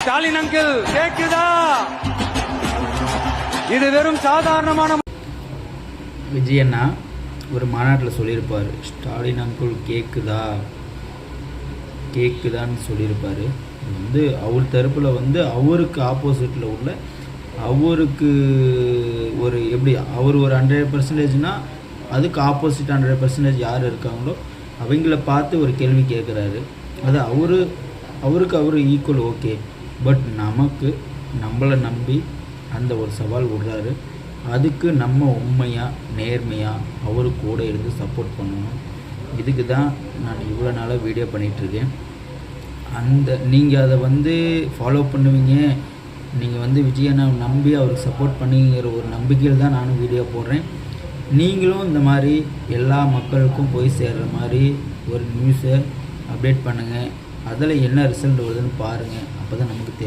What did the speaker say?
Stalin uncle கேக்குதா? இது வெறும் சாதாரணமான விஜய் அண்ணா ஒரு மாநாட்டில் சொல்லியிருப்பார், ஸ்டாலின் அங்கிள் கேக்குதான்னு சொல்லியிருப்பார். அவர் தரப்பில் அவருக்கு ஆப்போசிட்டில் உள்ள அவருக்கு ஒரு எப்படி அவர் ஒரு 100%னா அதுக்கு ஆப்போசிட் 100% யார் இருக்காங்களோ அவங்கள பார்த்து ஒரு கேள்வி கேட்குறாரு. அது அவருக்கு அவர் ஈக்குவல் ஓகே. பட் நம்மளை நம்பி அந்த ஒரு சவால் விடுறாரு. அதுக்கு நம்ம உண்மையாக நேர்மையாக அவரு கூட இருந்து சப்போர்ட் பண்ணணும். இதுக்கு தான் நான் இவ்வளோ நாளாக வீடியோ பண்ணிகிட்ருக்கேன். நீங்கள் அதை ஃபாலோ பண்ணுவீங்க, நீங்கள் விஜய் அண்ணா நம்பி அவருக்கு சப்போர்ட் பண்ணிங்கிற ஒரு நம்பிக்கையில் தான் நானும் வீடியோ போடுறேன். நீங்களும் இந்த மாதிரி எல்லா மக்களுக்கும் போய் சேர்கிற மாதிரி ஒரு நியூஸை அப்டேட் பண்ணுங்கள். அதில் என்ன ரிசல்ட் வருதுன்னு பாருங்கள். அப்போ தான் நமக்கு தெரியும்.